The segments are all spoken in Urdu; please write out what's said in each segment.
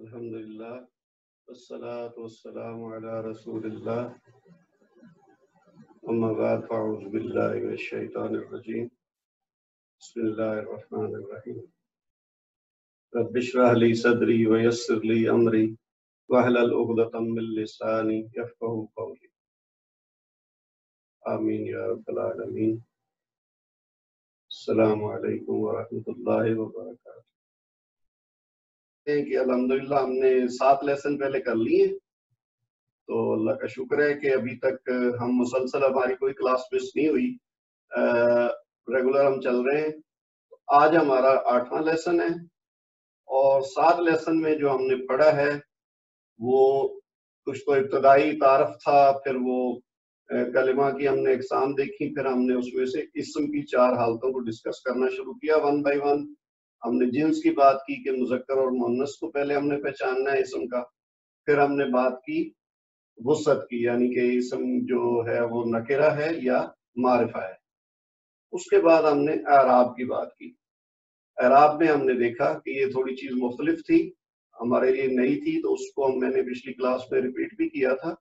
الحمدللہ والصلاة والسلام علی رسول اللہ اما بعد فاعوذ باللہ من الشیطان الرجیم بسم اللہ الرحمن الرحیم رب اشرح لی صدری ویسر لی امری واحلل عقدۃ من لسانی یفقہوا قولی آمین یا رب العالمین۔ السلام علیکم ورحمۃ اللہ وبرکاتہ۔ کہ الحمدللہ ہم نے 7 لیسن پہلے کر لیے، تو اللہ کا شکر ہے کہ ابھی تک ہم مسلسل ہماری کوئی کلاس مس نہیں ہوئی، ریگولر ہم چل رہے ہیں۔ آج ہمارا 8واں لیسن ہے اور 7 لیسن میں جو ہم نے پڑھا ہے وہ کچھ تو ابتدائی تعارف تھا، پھر وہ کلمہ کی ہم نے اقسام دیکھی، پھر ہم نے اس میں سے اسم کی 4 حالتوں کو ڈسکس کرنا شروع کیا 1 بائی 1۔ ہم نے جنس کی بات کی کہ مذکر اور مؤنث کو پہلے ہم نے پہچاننا ہے اسم کا، پھر ہم نے بات کی وسعت کی، یعنی کہ اسم جو ہے وہ نکرہ ہے یا معرفہ ہے۔ اس کے بعد ہم نے اعراب کی بات کی۔ اعراب میں ہم نے دیکھا کہ یہ تھوڑی چیز مختلف تھی، ہمارے لیے نئی تھی، تو اس کو میں نے پچھلی کلاس میں ریپیٹ بھی کیا تھا۔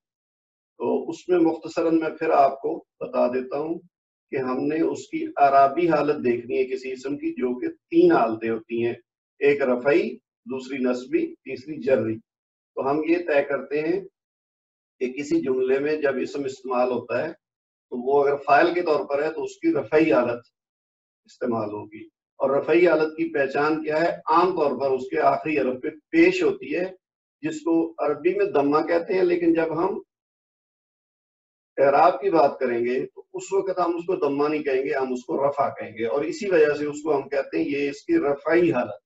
تو اس میں مختصراً میں پھر آپ کو بتا دیتا ہوں کہ ہم نے اس کی اعرابی حالت دیکھنی ہے کسی اسم کی، جو کہ 3 حالتیں ہوتی ہیں، ایک رفعی، دوسری نصبی، تیسری جری۔ تو ہم یہ طے کرتے ہیں کہ کسی جملے میں جب اسم استعمال ہوتا ہے تو وہ اگر فاعل کے طور پر ہے تو اس کی رفعی حالت استعمال ہوگی، اور رفعی حالت کی پہچان کیا ہے؟ عام طور پر اس کے آخری حرف پہ پیش ہوتی ہے، جس کو عربی میں ضمہ کہتے ہیں، لیکن جب ہم اعراب کی بات کریں گے تو اس وقت ہم اس کو ضمہ نہیں کہیں گے، ہم اس کو رفع کہیں گے، اور اسی وجہ سے اس کو ہم کہتے ہیں یہ اس کی رفعی حالت۔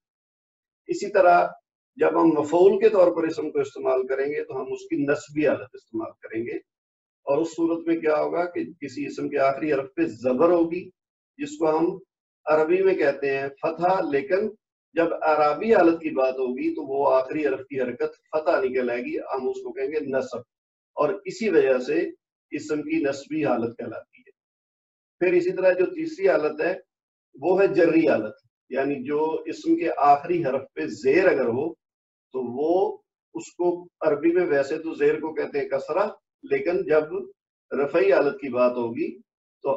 اسی طرح جب ہم مفعول کے طور پر اسم کو استعمال کریں گے تو ہم اس کی نسبی حالت استعمال کریں گے، اور اس صورت میں کیا ہوگا کہ کسی اسم کے آخری حرف پہ زبر ہوگی، جس کو ہم عربی میں کہتے ہیں فتحہ، لیکن جب اعرابی حالت کی بات ہوگی تو وہ آخری حرف کی حرکت فتح نکل آئے گی، ہم اس کو کہیں گے نصب، اور اسی وجہ سے اسم کی نسبی حالت کہلاتی ہے۔ پھر اسی طرح جو تیسری حالت ہے وہ ہے جری حالت، یعنی جو اسم کے آخری حرف پہ زیر اگر ہو تو وہ اس کو عربی میں ویسے تو زیر کو کہتے ہیں کسرہ، لیکن جب رفعی حالت کی بات ہوگی تو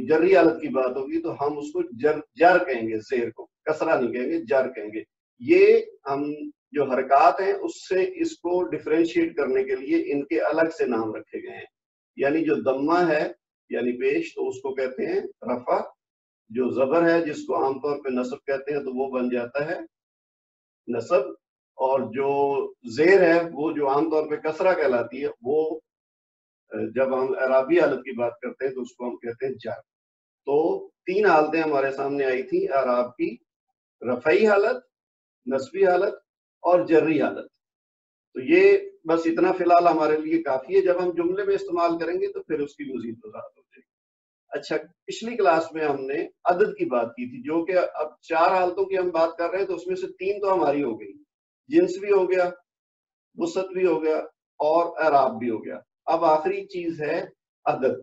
جری حالت کی بات ہوگی تو ہم اس کو جر کہیں گے، زیر کو کسرہ نہیں کہیں گے، جر کہیں گے۔ یہ ہم جو حرکات ہیں اس سے اس کو ڈفرینشیٹ کرنے کے لیے ان کے الگ سے نام رکھے گئے ہیں، یعنی جو ضمہ ہے یعنی پیش تو اس کو کہتے ہیں رفع، جو زبر ہے جس کو عام طور پہ نصب کہتے ہیں تو وہ بن جاتا ہے نصب، اور جو زیر ہے وہ جو عام طور پہ کسرہ کہلاتی ہے وہ جب ہم اعرابی حالت کی بات کرتے ہیں تو اس کو ہم کہتے ہیں جر۔ تو 3 حالتیں ہمارے سامنے آئی تھی اعراب کی، رفعی حالت، نصبی حالت اور جری حالت۔ تو یہ بس اتنا فی الحال ہمارے لیے کافی ہے، جب ہم جملے میں استعمال کریں گے تو پھر اس کی مزید وضاحت ہو جائے گی۔ اچھا، پچھلی کلاس میں ہم نے عدد کی بات کی تھی، جو کہ اب 4 حالتوں کی ہم بات کر رہے ہیں، تو اس میں سے 3 تو ہماری ہو گئی، جنس بھی ہو گیا، وسعت بھی ہو گیا اور اعراب بھی ہو گیا۔ اب آخری چیز ہے عدد۔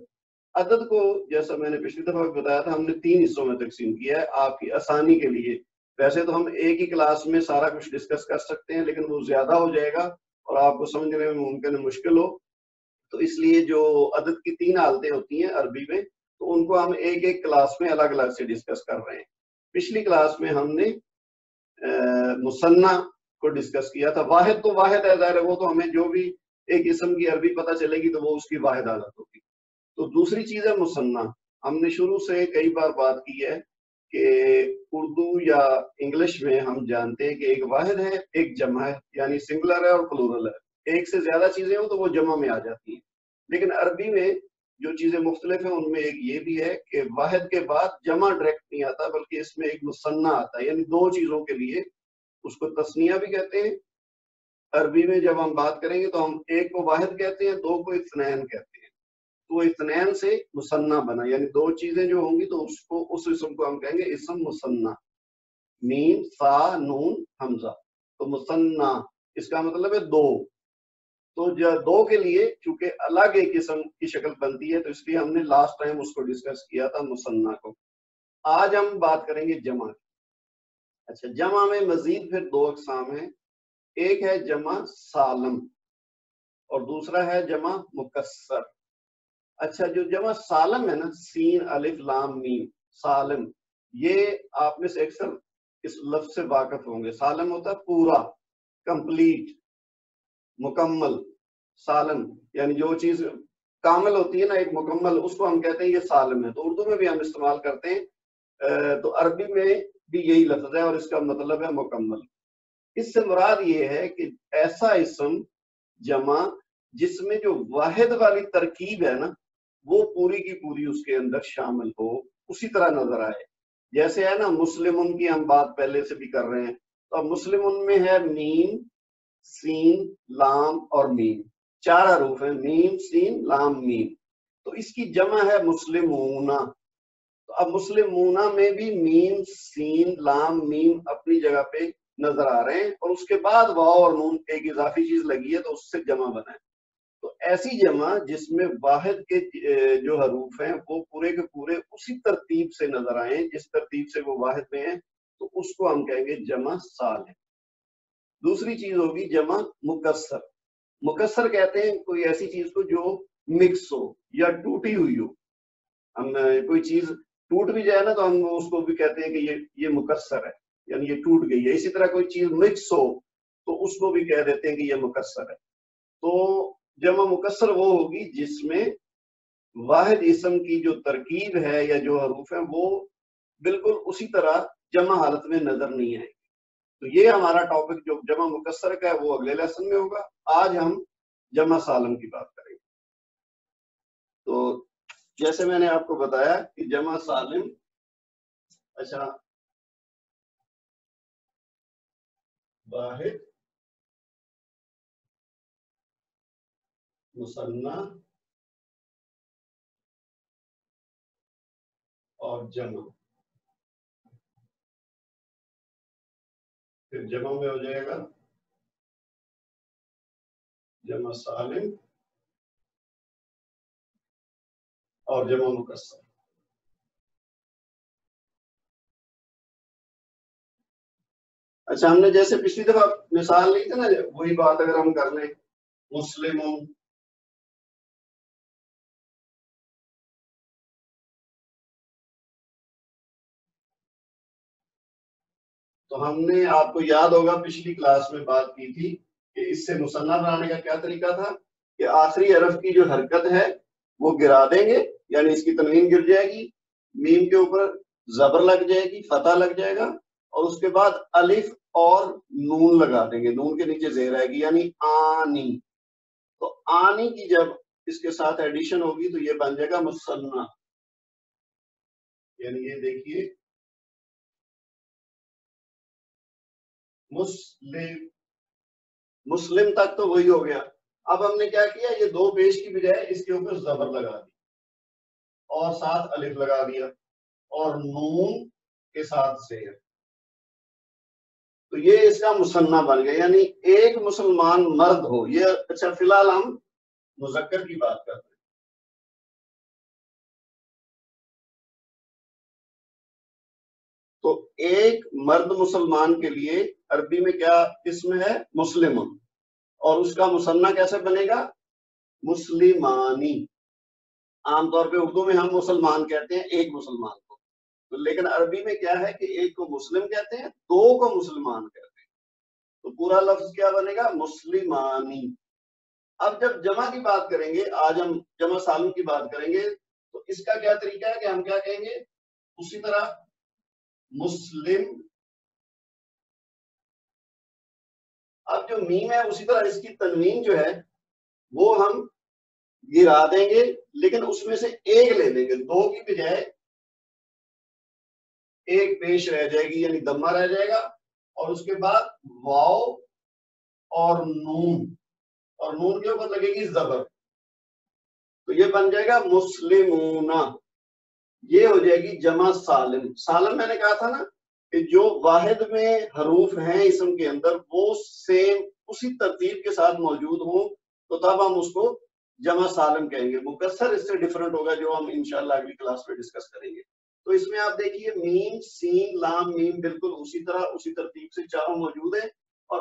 عدد کو جیسا میں نے پچھلی دفعہ بتایا تھا ہم نے 3 حصوں میں تقسیم کیا ہے آپ کی آسانی کے لیے۔ ویسے تو ہم ایک ہی کلاس میں سارا کچھ ڈسکس کر سکتے ہیں، لیکن وہ زیادہ ہو جائے گا اور آپ کو سمجھنے میں ممکن مشکل ہو، تو اس لیے جو عدد کی 3 حالتیں ہوتی ہیں عربی میں تو ان کو ہم ایک ایک کلاس میں الگ الگ سے ڈسکس کر رہے ہیں۔ پچھلی کلاس میں ہم نے مثنیٰ کو ڈسکس کیا تھا۔ واحد تو واحد ہے، ظاہر ہے وہ تو ہمیں جو بھی ایک اسم کی عربی پتہ چلے گی تو وہ اس کی واحد حالت ہوگی۔ تو دوسری چیز ہے مثنیٰ۔ ہم نے شروع سے کئی بار بات کی ہے کہ اردو یا انگلش میں ہم جانتے ہیں کہ ایک واحد ہے، ایک جمع ہے، یعنی سنگولر ہے اور پلورل ہے۔ ایک سے زیادہ چیزیں ہوں تو وہ جمع میں آ جاتی ہیں، لیکن عربی میں جو چیزیں مختلف ہیں ان میں ایک یہ بھی ہے کہ واحد کے بعد جمع ڈائریکٹ نہیں آتا، بلکہ اس میں ایک مثنیٰ آتا ہے، یعنی 2 چیزوں کے لیے، اس کو تثنیہ بھی کہتے ہیں۔ عربی میں جب ہم بات کریں گے تو ہم ایک کو واحد کہتے ہیں، 2 کو اثنین کہتے ہیں، تو اثنین سے مثنیٰ بنا، یعنی 2 چیزیں جو ہوں گی تو اس اسم کو ہم کہیں گے اسم مثنیٰ، میم فا نون حمزہ، تو مثنیٰ اس کا مطلب ہے 2۔ تو 2 کے لیے چونکہ الگ ایک اسم کی شکل بنتی ہے تو اس لیے ہم نے لاسٹ ٹائم اس کو ڈسکس کیا تھا مثنیٰ کو۔ آج ہم بات کریں گے جمع کی۔ اچھا، جمع میں مزید پھر 2 اقسام ہیں، ایک ہے جمع سالم اور دوسرا ہے جمع مکسر. اچھا جو جمع سالم ہے نا، سین الف لام میم سالم، یہ آپ میں سے اکثر اس لفظ سے واقف ہوں گے. سالم ہوتا ہے پورا، کمپلیٹ، مکمل. سالم یعنی جو چیز کامل ہوتی ہے نا، ایک مکمل، اس کو ہم کہتے ہیں یہ سالم ہے. تو اردو میں بھی ہم استعمال کرتے ہیں، تو عربی میں بھی یہی لفظ ہے اور اس کا مطلب ہے مکمل. اس سے مراد یہ ہے کہ ایسا اسم جمع جس میں جو واحد والی ترکیب ہے نا وہ پوری کی پوری اس کے اندر شامل ہو، اسی طرح نظر آئے. جیسے ہے نا مسلمن کی ہم بات پہلے سے بھی کر رہے ہیں، تو اب مسلمن میں ہے میم، سین، لام اور میم، 4 حروف ہیں، میم سین لام میم. تو اس کی جمع ہے مسلمونہ. تو اب مسلمونہ میں بھی میم سین لام میم اپنی جگہ پہ نظر آ رہے ہیں، اور اس کے بعد واو اور نون ایک اضافی چیز لگی ہے تو اس سے جمع بنا ہے. تو ایسی جمع جس میں واحد کے جو حروف ہیں وہ پورے کے پورے اسی ترتیب سے نظر آئیں جس ترتیب سے وہ واحد میں ہیں، تو اس کو ہم کہیں گے جمع سالم. دوسری چیز ہوگی جمع مکسر. مکسر کہتے ہیں کوئی ایسی چیز کو جو مکس ہو یا ٹوٹی ہوئی ہو. ہم کوئی چیز ٹوٹ بھی جائے نا تو ہم اس کو بھی کہتے ہیں کہ یہ مکسر ہے، یعنی یہ ٹوٹ گئی ہے. اسی طرح کوئی چیز مکس ہو تو اس کو بھی کہہ دیتے ہیں کہ یہ مکسر ہے. تو جمع مکسر وہ ہوگی جس میں واحد اسم کی جو ترکیب ہے یا جو حروف ہیں وہ بالکل اسی طرح جمع حالت میں نظر نہیں آئے. تو یہ ہمارا ٹاپک جو جمع مکسر کا ہے وہ اگلے لیسن میں ہوگا. آج ہم جمع سالم کی بات کریں گے. تو جیسے میں نے آپ کو بتایا کہ جمع سالم، اچھا واحد، مثنی اور جمع. پھر جمع میں ہو جائے گا جمع سالم اور جمع مکسر. اچھا ہم نے جیسے پچھلی دفعہ مثال لی تھی نا، وہی بات اگر ہم کر لیں، مسلمون، تو ہم نے آپ کو یاد ہوگا پچھلی کلاس میں بات کی تھی کہ اس سے مثنی بنانے کا کیا طریقہ تھا کہ آخری حرف کی جو حرکت ہے وہ گرا دیں گے، یعنی اس کی تنوین گر جائے گی، میم کے اوپر زبر لگ جائے گی، فتح لگ جائے گا، اور اس کے بعد الف اور نون لگا دیں گے، نون کے نیچے زیر آئے گی یعنی آنی. تو آنی کی جب اس کے ساتھ ایڈیشن ہوگی تو یہ بن جائے گا مثنی. یعنی یہ دیکھیے مسلم تک تو وہی ہو گیا. اب ہم نے کیا کیا، یہ دو پیش کی بجائے اس کے اوپر زبر لگا دی اور ساتھ الف لگا دیا اور نون کے ساتھ زیر. تو یہ اس کا مثنی بن گیا، یعنی ایک مسلمان مرد ہو. یہ اچھا فی الحال ہم مذکر کی بات کرتے ہیں. تو ایک مرد مسلمان کے لیے عربی میں کیا اسم ہے، مسلم، اور اس کا مثنی کیسے بنے گا، مسلمانی. عام طور پہ اردو میں ہم مسلمان کہتے ہیں ایک مسلمان کو، لیکن عربی میں کیا ہے کہ ایک کو مسلم کہتے ہیں، دو کو مسلمان کہتے ہیں. تو پورا لفظ کیا بنے گا، مسلمانی. اب جب جمع کی بات کریں گے، آج ہم جمع سالم کی بات کریں گے، تو اس کا کیا طریقہ ہے کہ ہم کیا کہیں گے، اسی طرح مسلم. اب جو میم ہے اسی طرح اس کی تنوین جو ہے وہ ہم گرا دیں گے، لیکن اس میں سے ایک لے لیں گے، دو کی بجائے ایک پیش رہ جائے گی یعنی دمہ رہ جائے گا، اور اس کے بعد واو اور نون کے اوپر لگے گی زبر. تو یہ بن جائے گا مسلمون. یہ ہو جائے گی جمع سالم. سالم میں نے کہا تھا نا کہ جو واحد میں حروف ہیں اسم کے اندر وہ سیم اسی ترتیب کے ساتھ موجود ہوں تو تب ہم اس کو جمع سالم کہیں گے. مکسر اس سے ڈیفرنٹ ہوگا جو ہم انشاءاللہ اگلی کلاس میں ڈسکس کریں گے. تو اس میں آپ دیکھیے میم سین لام میم بالکل اسی طرح اسی ترتیب سے چاروں موجود ہیں، اور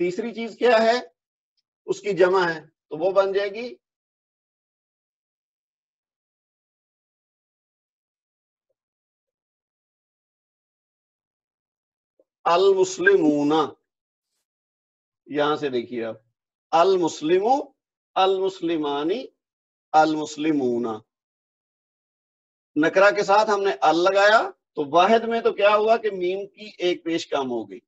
تیسری چیز کیا ہے؟ اس کی جمع ہے، تو وہ بن جائے گی المسلمون. یہاں سے دیکھیے آپ، المسلم، المسلمانی، المسلمون. نکرہ کے ساتھ ہم نے ال لگایا تو واحد میں تو کیا ہوا کہ میم کی ایک پیش کم ہو گئی،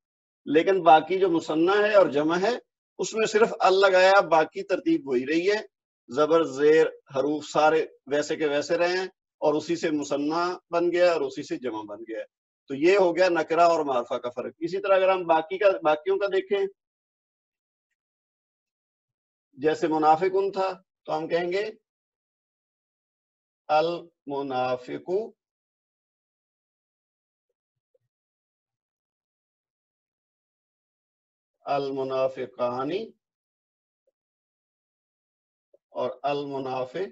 لیکن باقی جو مثنیٰ ہے اور جمع ہے اس میں صرف ال لگایا، باقی ترتیب وہی رہی ہے، زبر زیر حروف سارے ویسے کے ویسے رہے ہیں، اور اسی سے مثنیٰ بن گیا اور اسی سے جمع بن گیا. تو یہ ہو گیا نکرہ اور معرفہ کا فرق. اسی طرح اگر ہم باقیوں کا دیکھیں، جیسے منافقن تھا تو ہم کہیں گے المنافق، المنافقانی اور المنافقون.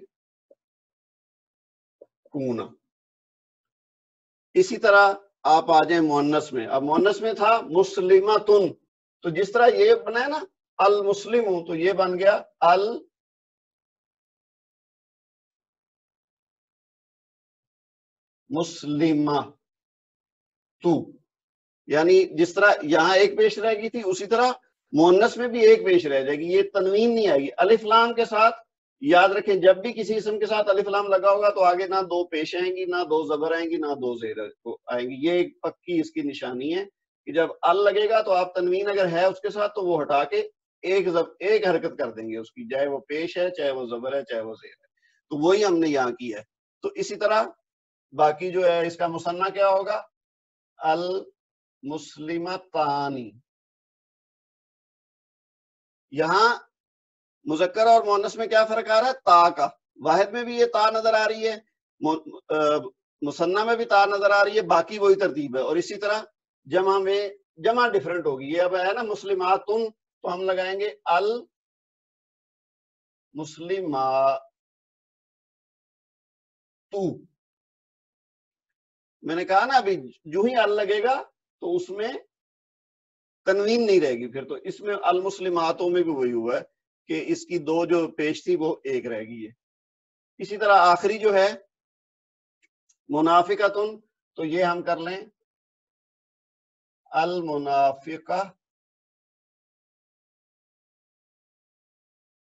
اسی طرح آپ آ جائیں مؤنث میں. اب مؤنث میں تھا مسلمتن، تو جس طرح یہ بنا ہے نا المسلم، تو یہ بن گیا المسلمہ تو. یعنی جس طرح یہاں ایک پیش رہ گئی تھی اسی طرح مؤنث میں بھی ایک پیش رہ جائے گی، یہ تنوین نہیں آئے گی. الف لام کے ساتھ یاد رکھیں، جب بھی کسی اسم کے ساتھ الف لام لگا ہوگا تو آگے نہ دو پیش آئیں گی، نہ دو زبر آئیں گی، نہ دو زیر آئیں گی. یہ ایک پکی اس کی نشانی ہے کہ جب ال لگے گا تو آپ تنوین اگر ہے اس کے ساتھ تو وہ ہٹا کے ایک حرکت کر دیں گے اس کی، چاہے وہ پیش ہے، چاہے وہ زبر ہے، چاہے وہ زیر ہے. تو وہی ہم نے یہاں کی ہے. تو اسی طرح باقی جو ہے اس کا مثنیٰ کیا ہوگا؟ المسلمتانی. یہاں مذکر اور مؤنث میں کیا فرق آ رہا ہے؟ تا کا. واحد میں بھی یہ تا نظر آ رہی ہے، مثنیٰ میں بھی تا نظر آ رہی ہے، باقی وہی ترتیب ہے. اور اسی طرح جمع میں جمع ڈیفرنٹ ہوگی. یہ اب ہے نا مسلماتن، تو ہم لگائیں گے المسلماتو. میں نے کہا نا ابھی جو ہی ال لگے گا تو اس میں تنوین نہیں رہے گی پھر. تو اس میں المسلماتوں میں بھی وہی ہوا ہے کہ اس کی دو جو پیش تھی وہ ایک رہ گئی ہے. اسی طرح آخری جو ہے منافقتن، تو یہ ہم کر لیں المنافقہ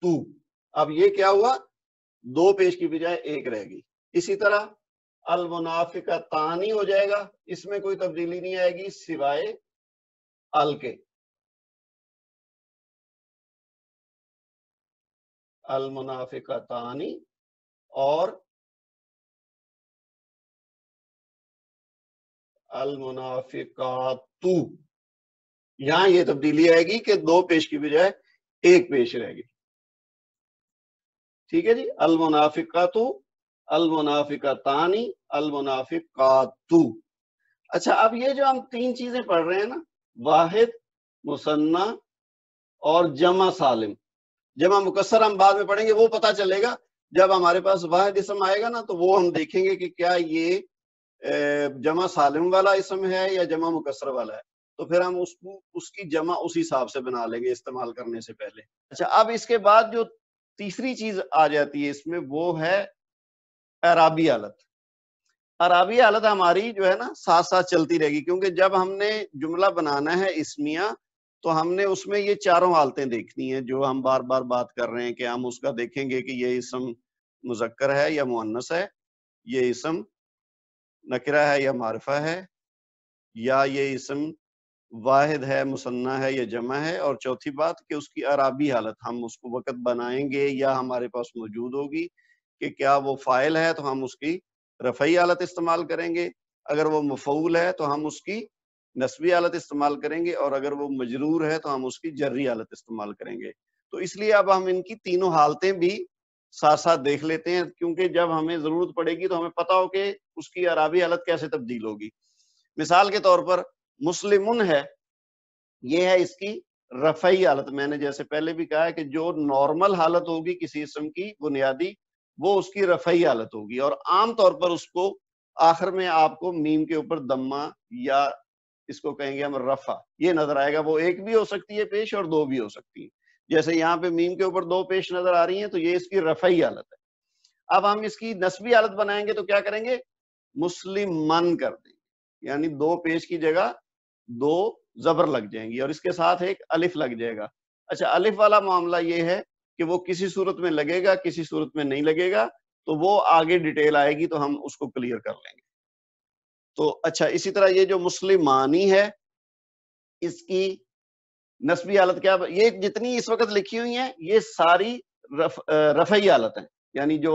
تو. اب یہ کیا ہوا؟ دو پیش کی بجائے ایک رہ گئی. اسی طرح المنافقتانی ہو جائے گا، اس میں کوئی تبدیلی نہیں آئے گی سوائے ال کے. المنافقتانی اور المنافقاتو، یہاں یہ تبدیلی آئے گی کہ دو پیش کی بجائے ایک پیش رہے گی. ٹھیک ہے جی. المنافقاتو، المنافقتانی، المنافقاتو. اچھا، اب یہ جو ہم تین چیزیں پڑھ رہے ہیں نا، واحد، مثنیٰ اور جمع سالم. جمع مکسر ہم بعد میں پڑھیں گے، وہ پتہ چلے گا جب ہمارے پاس واحد اسم آئے گا نا، تو وہ ہم دیکھیں گے کہ کیا یہ جمع سالم والا اسم ہے یا جمع مکسر والا ہے. تو پھر ہم اس کی جمع اسی حساب سے بنا لیں گے استعمال کرنے سے پہلے. اچھا، اب اس کے بعد جو تیسری چیز آ جاتی ہے اس میں، وہ ہے اعرابی حالت. اعرابی حالت ہماری جو ہے نا ساتھ ساتھ چلتی رہے گی، کیونکہ جب ہم نے جملہ بنانا ہے اسمیہ تو ہم نے اس میں یہ چاروں حالتیں دیکھنی ہیں جو ہم بار بار بات کر رہے ہیں کہ ہم اس کا دیکھیں گے کہ یہ اسم مذکر ہے یا مؤنث ہے، یہ اسم نکرہ ہے یا معرفہ ہے، یا یہ اسم واحد ہے، مثنیٰ ہے یا جمع ہے. اور چوتھی بات کہ اس کی اعرابی حالت ہم اس کو وقت بنائیں گے یا ہمارے پاس موجود ہوگی کہ کیا وہ فاعل ہے تو ہم اس کی رفعی حالت استعمال کریں گے، اگر وہ مفعول ہے تو ہم اس کی نسبی حالت استعمال کریں گے، اور اگر وہ مجرور ہے تو ہم اس کی جری حالت استعمال کریں گے. تو اس لیے اب ہم ان کی تینوں حالتیں بھی ساتھ ساتھ دیکھ لیتے ہیں، کیونکہ جب ہمیں ضرورت پڑے گی تو ہمیں پتا ہو کہ اس کی اعرابی حالت کیسے تبدیل ہوگی. مثال کے طور پر مسلمن ہے، یہ ہے اس کی رفعی حالت. میں نے جیسے پہلے بھی کہا ہے کہ جو نارمل حالت ہوگی کسی اسم کی بنیادی، وہ اس کی رفعی حالت ہوگی، اور عام طور پر اس کو آخر میں آپ کو میم کے اوپر دمہ یا اس کو کہیں گے ہم رفع. یہ نظر آئے گا, وہ ایک بھی ہو سکتی ہے پیش اور دو بھی ہو سکتی ہے. جیسے یہاں پہ میم کے اوپر دو پیش نظر آ رہی ہیں تو یہ اس کی رفعی حالت ہے. اب ہم اس کی نسبی حالت بنائیں گے تو کیا کریں گے, مسلمن کر دیں گے, یعنی دو پیش کی جگہ دو زبر لگ جائیں گی اور اس کے ساتھ ایک الف لگ جائے گا. اچھا, الف والا معاملہ یہ ہے کہ وہ کسی صورت میں لگے گا, کسی صورت میں نہیں لگے گا, تو وہ آگے ڈیٹیل آئے گی تو ہم اس کو کلیئر کر لیں گے. تو اچھا, اسی طرح یہ جو مسلمانی ہے اس کی نسبی حالت کیا, یہ جتنی اس وقت لکھی ہوئی ہیں یہ ساری رفعی حالت ہیں, یعنی جو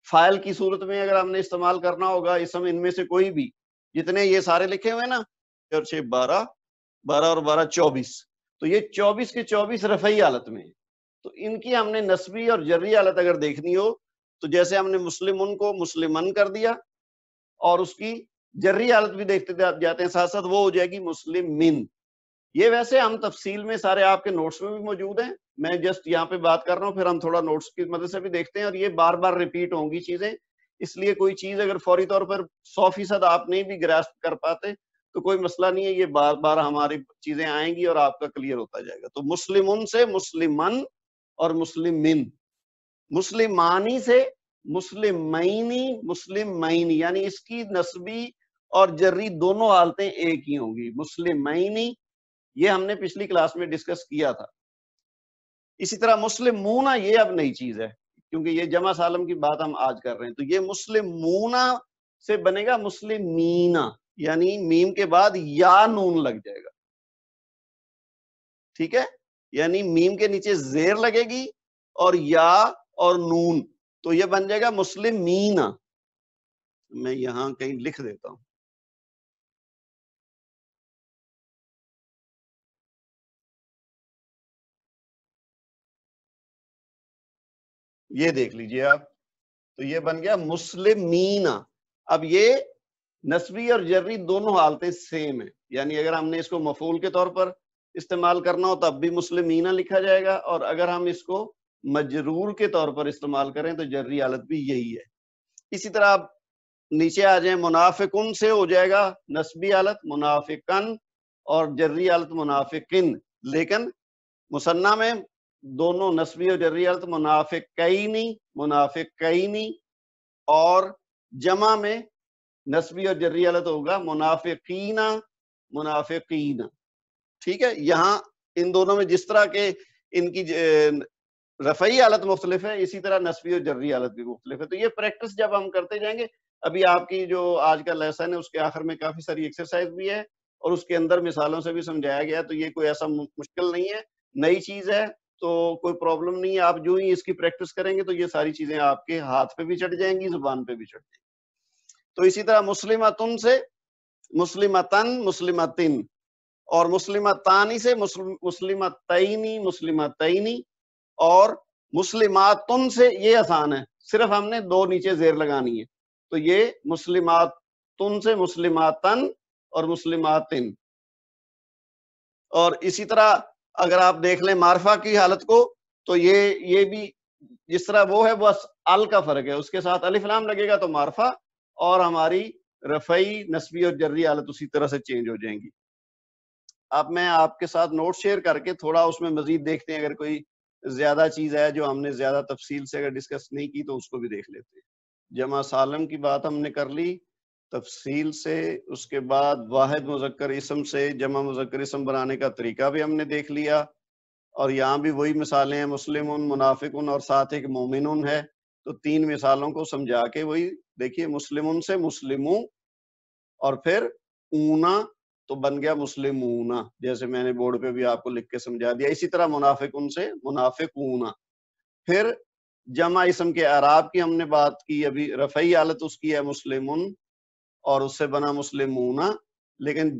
فائل کی صورت میں اگر ہم نے استعمال کرنا ہوگا اسم ان میں سے کوئی بھی, جتنے یہ سارے لکھے ہوئے نا 12 اور 12 24, تو یہ 24 کے 24 رفعی حالت میں ہیں. تو ان کی ہم نے نسبی اور جری حالت اگر دیکھنی ہو تو جیسے ہم نے مسلمن کو مسلمن کر دیا اور اس کی جری حالت بھی دیکھتے جاتے ہیں ساتھ ساتھ, وہ ہو جائے گی مسلمن. یہ ویسے ہم تفصیل میں سارے آپ کے نوٹس میں بھی موجود ہیں, میں جسٹ یہاں پہ بات کر رہا ہوں, پھر ہم تھوڑا نوٹس کی مدد سے بھی دیکھتے ہیں, اور یہ بار بار ریپیٹ ہوں گی چیزیں, اس لیے کوئی چیز اگر فوری طور پر 100% آپ نہیں بھی گراسپ کر پاتے تو کوئی مسئلہ نہیں ہے, یہ بار بار ہماری چیزیں آئیں گی اور آپ کا کلیئر ہوتا جائے گا. تو مسلمن سے مسلمن اور مسلمن, مسلمانی سے مسلمینی مسلمین, یعنی اس کی نسبی اور جری دونوں حالتیں ایک ہی ہوں گی, مسلمینی, یہ ہم نے پچھلی کلاس میں ڈسکس کیا تھا. اسی طرح مسلمونا یہ اب نئی چیز ہے کیونکہ یہ جمع سالم کی بات ہم آج کر رہے ہیں, تو یہ مسلمونا سے بنے گا مسلمینا, یعنی میم کے بعد یا نون لگ جائے گا, ٹھیک ہے, یعنی میم کے نیچے زیر لگے گی اور یا اور نون, تو یہ بن جائے گا مسلمینا. میں یہاں کہیں لکھ دیتا ہوں, یہ دیکھ لیجئے آپ, تو یہ بن گیا مسلمینا. اب یہ نسبی اور جری دونوں حالتیں سیم ہیں, یعنی اگر ہم نے اس کو مفعول کے طور پر استعمال کرنا ہو تب بھی مسلمینا لکھا جائے گا, اور اگر ہم اس کو مجرور کے طور پر استعمال کریں تو جری حالت بھی یہی ہے. اسی طرح آپ نیچے آ جائیں, منافقن سے ہو جائے گا نسبی حالت منافقن اور جری حالت منافقن, لیکن مثنیٰ میں دونوں نسبی اور جری حالت منافقینی منافقینی, اور جمع میں نسبی اور جری حالت ہوگا منافقین منافقین. ٹھیک ہے, یہاں ان دونوں میں جس طرح کے ان کی رفعی حالت مختلف ہے اسی طرح نسبی اور جری حالت بھی مختلف ہے. تو یہ پریکٹس جب ہم کرتے جائیں گے, ابھی آپ کی جو آج کا لیسن ہے اس کے آخر میں کافی ساری ایکسرسائز بھی ہے اور اس کے اندر مثالوں سے بھی سمجھایا گیا, تو یہ کوئی ایسا مشکل نہیں ہے, نئی چیز ہے تو کوئی پرابلم نہیں ہے. آپ جو ہی اس کی پریکٹس کریں گے تو یہ ساری چیزیں آپ کے ہاتھ پہ بھی چڑھ جائیں گی, زبان پہ بھی چڑھ جائیں گی. تو اسی طرح مسلمتن سے مسلمتن مسلمتن, اور مسلمتانی سے مسلمتینی مسلمتینی, اور مسلماتن سے یہ آسان ہے, صرف ہم نے دو نیچے زیر لگانی ہے, تو یہ مسلماتن سے مسلماتن اور مسلماتن. اور اسی طرح اگر آپ دیکھ لیں معرفہ کی حالت کو تو یہ بھی جس طرح وہ ہے, بس ال کا فرق ہے, اس کے ساتھ الف لام لگے گا تو معرفہ, اور ہماری رفعی نسبی اور جری حالت اسی طرح سے چینج ہو جائیں گی. اب میں آپ کے ساتھ نوٹ شیئر کر کے تھوڑا اس میں مزید دیکھتے ہیں, اگر کوئی زیادہ چیز ہے جو ہم نے زیادہ تفصیل سے اگر ڈسکس نہیں کی تو اس کو بھی دیکھ لیتے ہیں. جمع سالم کی بات ہم نے کر لی تفصیل سے, اس کے بعد واحد مذکر اسم سے جمع مذکر اسم بنانے کا طریقہ بھی ہم نے دیکھ لیا, اور یہاں بھی وہی مثالیں ہیں, مسلمون منافقون اور ساتھ ایک مومنون ہے, تو تین مثالوں کو سمجھا کے وہی دیکھیے, مسلمون سے مسلموں اور پھر اونا, تو بن گیا مسلمونا, جیسے میں نے بورڈ پہ بھی آپ کو لکھ کے سمجھا دیا. اسی طرح منافقون سے منافقونا. پھر جمع اسم کے اعراب کی ہم نے بات کی, ابھی رفعی حالت اس کی ہے مسلمون اور اس سے بنا مسلمونا, لیکن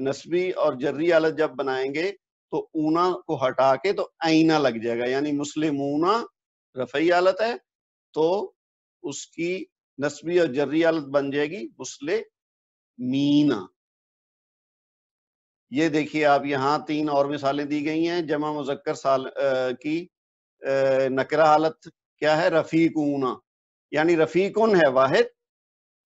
نسبی اور جری حالت جب بنائیں گے تو اونا کو ہٹا کے تو آئینہ لگ جائے گا, یعنی مسلمونا رفعی حالت ہے تو اس کی نسبی اور جری حالت بن جائے گی مسلمینا. یہ دیکھیے آپ یہاں تین اور مثالیں دی گئی ہیں. جمع مذکر کی نکرہ حالت کیا ہے, رفیقونا, یعنی رفیقن ہے واحد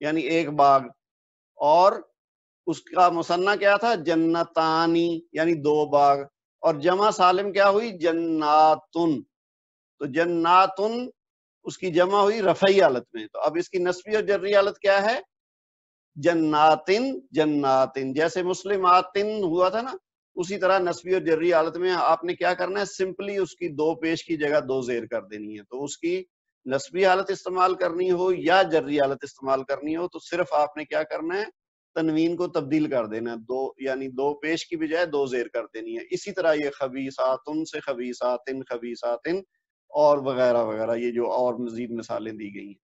یعنی ایک باغ، اور اس کا مثنیٰ کیا تھا؟ جنتانی، یعنی دو باغ، اور جمع سالم کیا ہوئی؟ جناتن. تو جناتن اس کی جمع ہوئی رفعی حالت میں. تو اب اس کی نسبی اور جری حالت کیا ہے؟ جناتن جناتن. جیسے مسلماتن ہوا تھا نا، اسی طرح نسبی اور جری حالت میں آپ نے کیا کرنا ہے؟ سمپلی اس کی دو پیش کی جگہ دو زیر کر دینی ہے. تو اس کی نسبی حالت استعمال کرنی ہو یا جری حالت استعمال کرنی ہو تو صرف آپ نے کیا کرنا ہے؟ تنوین کو تبدیل کر دینا ہے، دو یعنی دو پیش کی بجائے دو زیر کر دینی ہے. اسی طرح یہ خبیثاتن سے خبیثاتن، خبیثاتن اور وغیرہ وغیرہ، یہ جو اور مزید مثالیں دی گئی ہیں.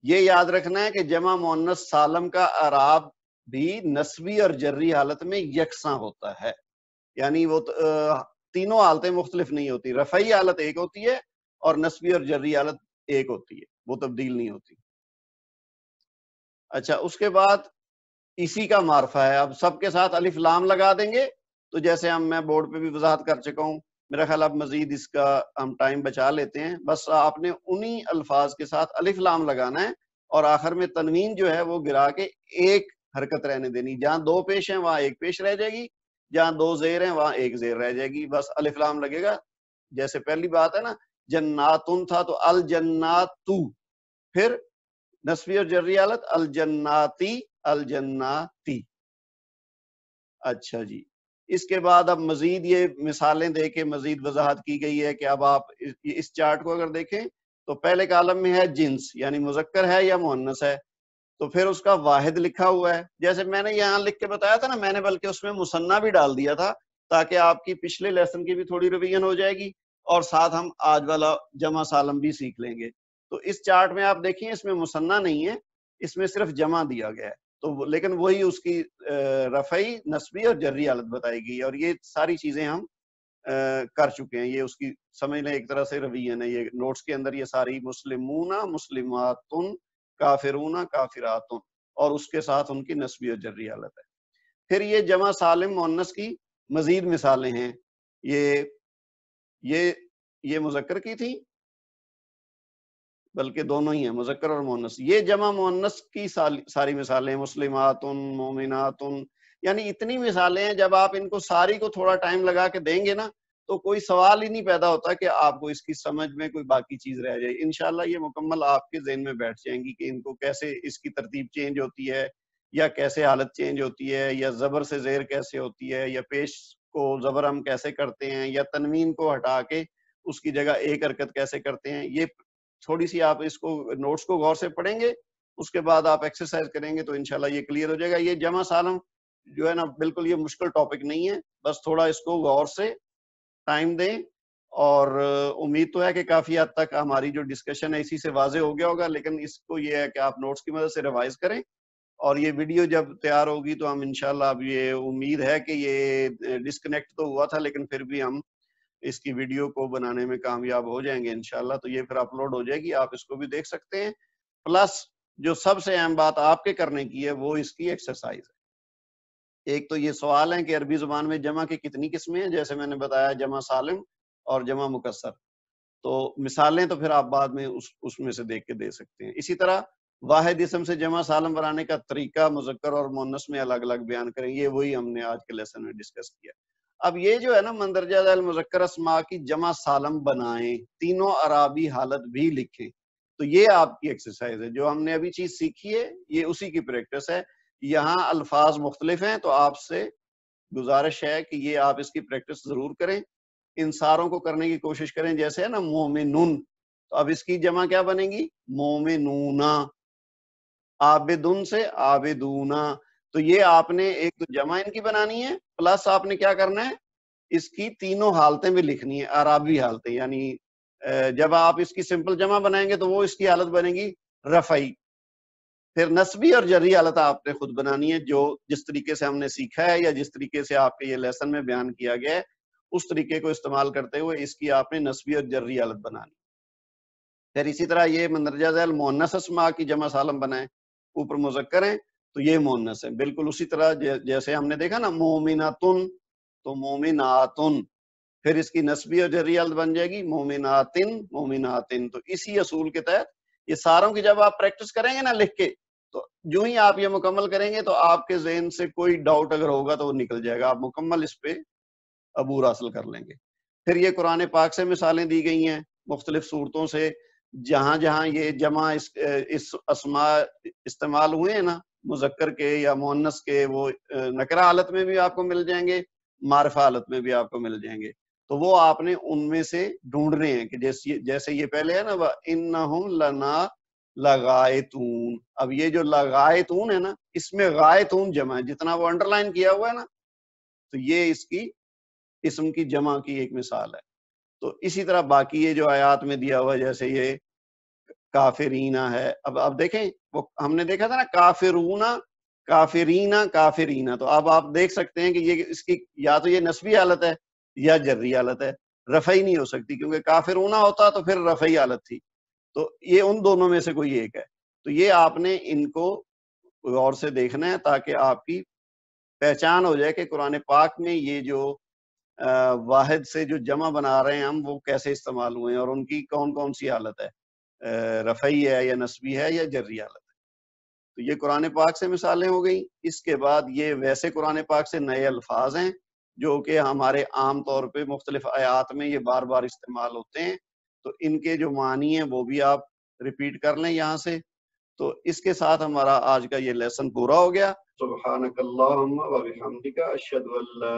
یہ یاد رکھنا ہے کہ جمع مؤنث سالم کا اعراب بھی نسبی اور جری حالت میں یکساں ہوتا ہے. یعنی وہ تینوں حالتیں مختلف نہیں ہوتی، رفعی حالت ایک ہوتی ہے اور نسبی اور جری حالت ایک ہوتی ہے، وہ تبدیل نہیں ہوتی. اچھا، اس کے بعد اسی کا معرفہ ہے. اب سب کے ساتھ الف لام لگا دیں گے، تو جیسے میں بورڈ پہ بھی وضاحت کر چکا ہوں، میرا خیال اب مزید اس کا ہم ٹائم بچا لیتے ہیں. بس آپ نے انہی الفاظ کے ساتھ الف لام لگانا ہے اور آخر میں تنوین جو ہے وہ گرا کے ایک حرکت رہنے دینی. جہاں دو پیش ہیں وہاں ایک پیش رہ جائے گی، جہاں دو زیر ہیں وہاں ایک زیر رہ جائے گی. بس الف لام لگے گا. جیسے پہلی بات ہے نا، جناتن تھا تو الجناتو، پھر نسبی اور جری حالت الجناتی الجناتی. اچھا جی، اس کے بعد اب مزید یہ مثالیں دے کے مزید وضاحت کی گئی ہے کہ اب آپ اس چارٹ کو اگر دیکھیں تو پہلے کالم میں ہے جنس، یعنی مذکر ہے یا مؤنث ہے، تو پھر اس کا واحد لکھا ہوا ہے. جیسے میں نے یہاں لکھ کے بتایا تھا نا، میں نے بلکہ اس میں مثنیٰ بھی ڈال دیا تھا تاکہ آپ کی پچھلے لیسن کی بھی تھوڑی ریویژن ہو جائے گی اور ساتھ ہم آج والا جمع سالم بھی سیکھ لیں گے. تو اس چارٹ میں آپ دیکھیں اس میں مثنیٰ نہیں ہے، اس میں صرف جمع دیا گیا ہے. تو لیکن وہی اس کی رفعی، نسبی اور جری حالت بتائی گئی، اور یہ ساری چیزیں ہم کر چکے ہیں. یہ اس کی سمجھ لیں ایک طرح سے رویہ ہے. یہ نوٹس کے اندر یہ ساری مسلمون، مسلماتن، کافرون، کافراتن، اور اس کے ساتھ ان کی نسبی اور جری حالت ہے. پھر یہ جمع سالم مؤنث کی مزید مثالیں ہیں. یہ مذکر کی تھی، بلکہ دونوں ہی ہیں، مذکر اور مؤنث. یہ جمع مؤنث کی ساری مثالیں، مسلماتن، مومناتن، یعنی اتنی مثالیں ہیں. جب آپ ان کو ساری کو تھوڑا ٹائم لگا کے دیں گے نا تو کوئی سوال ہی نہیں پیدا ہوتا کہ آپ کو اس کی سمجھ میں کوئی باقی چیز رہ جائے. انشاءاللہ یہ مکمل آپ کے ذہن میں بیٹھ جائیں گی کہ ان کو کیسے اس کی ترتیب چینج ہوتی ہے، یا کیسے حالت چینج ہوتی ہے، یا زبر سے زیر کیسے ہوتی ہے، یا پیش کو زبر ہم کیسے کرتے ہیں، یا تنوین کو ہٹا کے اس کی جگہ ایک حرکت کیسے کرتے ہیں. یہ تھوڑی سی آپ اس کو نوٹس کو غور سے پڑھیں گے، اس کے بعد آپ ایکسرسائز کریں گے تو انشاءاللہ یہ کلیئر ہو جائے گا. یہ جمع سالم جو ہے نا بالکل یہ مشکل ٹاپک نہیں ہے، بس تھوڑا اس کو غور سے ٹائم دیں. اور امید تو ہے کہ کافی حد تک ہماری جو ڈسکشن ہے اسی سے واضح ہو گیا ہوگا، لیکن اس کو یہ ہے کہ آپ نوٹس کی مدد سے ریوائز کریں. اور یہ ویڈیو جب تیار ہوگی تو ہم انشاءاللہ، اب یہ امید ہے کہ یہ ڈسکنیکٹ تو ہوا تھا لیکن پھر بھی ہم اس کی ویڈیو کو بنانے میں کامیاب ہو جائیں گے انشاءاللہ. تو یہ پھر اپلوڈ ہو جائے گی، آپ اس کو بھی دیکھ سکتے ہیں. پلس جو سب سے اہم بات آپ کے کرنے کی ہے وہ اس کی ایکسرسائز ہے. ایک تو یہ سوال ہے کہ عربی زبان میں جمع کی کتنی قسمیں ہیں، جیسے میں نے بتایا جمع سالم اور جمع مکسر. تو مثالیں تو پھر آپ بعد میں اس میں سے دیکھ کے دے سکتے ہیں. اسی طرح واحد اسم سے جمع سالم بنانے کا طریقہ مذکر اور مؤنث میں الگ الگ بیان کریں. یہ وہی ہم نے آج کے لیسن میں ڈسکس کیا. اب یہ جو ہے نا مندرجہ ذیل مذکر اسماء کی جمع سالم بنائیں، تینوں اعرابی حالت بھی لکھیں. تو یہ آپ کی ایکسرسائز ہے. جو ہم نے ابھی چیز سیکھی ہے یہ اسی کی پریکٹس ہے. یہاں الفاظ مختلف ہیں تو آپ سے گزارش ہے کہ یہ آپ اس کی پریکٹس ضرور کریں، ان ساروں کو کرنے کی کوشش کریں. جیسے ہے نا مومنون، تو اب اس کی جمع کیا بنے گی؟ مومنونا. عابدن سے عابدونا. تو یہ آپ نے ایک تو جمع ان کی بنانی ہے، پلس آپ نے کیا کرنا ہے، اس کی تینوں حالتیں بھی لکھنی ہے، اعرابی حالتیں. یعنی جب آپ اس کی سمپل جمع بنائیں گے تو وہ اس کی حالت بنے گی رفعی. پھر نسبی اور جری حالت آپ نے خود بنانی ہے، جو جس طریقے سے ہم نے سیکھا ہے یا جس طریقے سے آپ کے یہ لیسن میں بیان کیا گیا ہے اس طریقے کو استعمال کرتے ہوئے اس کی آپ نے نسبی اور جری حالت بنانی. پھر اسی طرح یہ مندرجہ ذیل مؤنث اسماء کی جمع سالم بنائیں. اوپر مذکر ہیں تو یہ مؤنث ہے. بالکل اسی طرح جیسے ہم نے دیکھا نا مومناتن تو مومناتن، پھر اس کی نسبی اور جری حالت بن جائے گی مومناتن مومناتن. تو اسی اصول کے تحت یہ ساروں کی جب آپ پریکٹس کریں گے نا لکھ کے، تو جو ہی آپ یہ مکمل کریں گے تو آپ کے ذہن سے کوئی ڈاؤٹ اگر ہوگا تو وہ نکل جائے گا، آپ مکمل اس پہ عبور حاصل کر لیں گے۔ پھر یہ قرآن پاک سے مثالیں دی گئی ہیں مختلف صورتوں سے، جہاں جہاں یہ جمع اس اسماء استعمال ہوئے ہیں نا مذکر کے یا مؤنث کے، وہ نکرہ حالت میں بھی آپ کو مل جائیں گے، معرفہ حالت میں بھی آپ کو مل جائیں گے، تو وہ آپ نے ان میں سے ڈھونڈنے ہیں کہ جیسے یہ پہلے ہے نا وَإِنَّهُمْ لَنَا لَغَائِتُونَ، اب یہ جو لَغَائِتُونَ ہے نا، اس میں غائتون جمع ہے، جتنا وہ انڈر لائن کیا ہوا ہے نا، تو یہ اس کی اسم کی جمع کی ایک مثال ہے۔ تو اسی طرح باقی یہ جو آیات میں دیا ہوا ہے، جیسے یہ کافرینہ ہے، اب دیکھیں وہ ہم نے دیکھا تھا نا کافرونا کافرینا کافرینا، تو اب آپ دیکھ سکتے ہیں کہ یہ اس کی یا تو یہ نسبی حالت ہے یا جری حالت ہے، رفعی نہیں ہو سکتی، کیونکہ کافرونا ہوتا تو پھر رفعی حالت تھی، تو یہ ان دونوں میں سے کوئی ایک ہے۔ تو یہ آپ نے ان کو غور سے دیکھنا ہے تاکہ آپ کی پہچان ہو جائے کہ قرآن پاک میں یہ جو واحد سے جو جمع بنا رہے ہیں ہم، وہ کیسے استعمال ہوئے ہیں اور ان کی کون کون سی حالت ہے، رفعی ہے یا نسبی ہے یا جری حالت ہے۔ تو یہ قرآن پاک سے مثالیں ہو گئیں۔ اس کے بعد یہ ویسے قرآن پاک سے نئے الفاظ ہیں جو کہ ہمارے عام طور پہ مختلف آیات میں یہ بار بار استعمال ہوتے ہیں، تو ان کے جو معنی ہیں وہ بھی آپ ریپیٹ کر لیں یہاں سے۔ تو اس کے ساتھ ہمارا آج کا یہ لیسن پورا ہو گیا۔ سبحانک اللہم و بحمدک، اشہد ان لا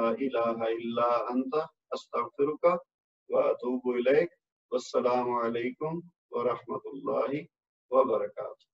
الہ الا انت، استغفرک و اتوب الیک، والسلام علیکم ورحمۃ اللہ وبرکاتہ۔